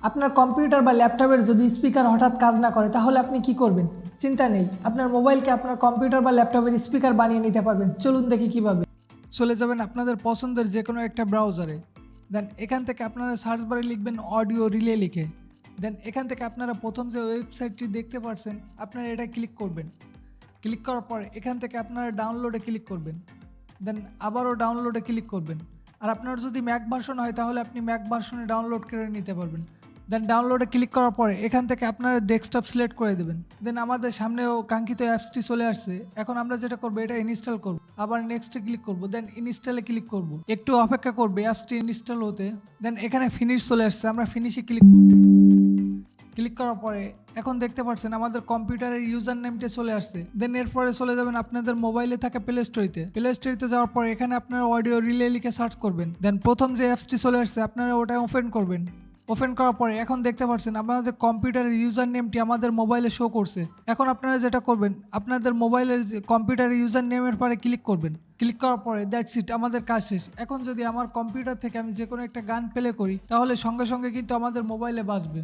আপনার কম্পিউটার বা ল্যাপটপের যদি স্পিকার হঠাৎ কাজ না করে তাহলে আপনি কি করবেন? চিন্তা নেই, আপনার মোবাইলকে আপনার কম্পিউটার বা ল্যাপটপের স্পিকার বানিয়ে নিতে পারবেন। চলুন দেখি কিভাবে। চলে যাবেন আপনাদের পছন্দের যে কোনো একটা ব্রাউজারে। দেন এখান থেকে আপনারা সার্চ বারে লিখবেন অডিও রিলে লিখে। দেন এখান থেকে আপনারা প্রথম যে ওয়েবসাইটটি দেখতে পাচ্ছেন আপনারা এটা ক্লিক করবেন। ক্লিক করার পর এখান থেকে আপনারা ডাউনলোডে ক্লিক করবেন। দেন আবারও ডাউনলোডে ক্লিক করবেন। আর আপনার যদি ম্যাক ভার্সন হয় তাহলে আপনি ম্যাক ভার্সনে ডাউনলোড করে নিতে পারবেন। দেন ডাউনলোডে ক্লিক করার পরে এখান থেকে আপনারা ডেস্কটপ সিলেক্ট করে দেবেন। দেন আমাদের সামনেও কাঙ্ক্ষিত অ্যাপসটি চলে আসছে। এখন আমরা যেটা করবো এটা ইনস্টল করব, আবার নেক্সটে ক্লিক করব, দেন ইনস্টলে ক্লিক করব। একটু অপেক্ষা করবে অ্যাপসটি ইনস্টল হতে। দেন এখানে ফিনিশ চলে আসছে, আমরা ফিনিশে ক্লিক করব। ক্লিক করার পরে এখন দেখতে পাচ্ছেন আমাদের কম্পিউটারের ইউজার নেমটি চলে আসছে। দেন এরপরে চলে যাবেন আপনাদের মোবাইলে থাকা প্লে স্টোরিতে। প্লে স্টোরিতে যাওয়ার পরে এখানে আপনারা অডিও রিলে লিখে সার্চ করবেন। দেন প্রথম যে অ্যাপসটি চলে আসছে আপনারা ওটা ওপেন করবেন। ওপেন করার পরে এখন দেখতে পাচ্ছেন আমাদের কম্পিউটারের ইউজার নেমটি আমাদের মোবাইলে শো করছে। এখন আপনারা যেটা করবেন আপনাদের মোবাইলের কম্পিউটারের ইউজার নেমের পরে ক্লিক করবেন। ক্লিক করার পরে দ্যাটস ইট, আমাদের কাজ শেষ। এখন যদি আমার কম্পিউটার থেকে আমি যে কোনো একটা গান প্লে করি তাহলে সঙ্গে সঙ্গে কিন্তু আমাদের মোবাইলে বাজবে।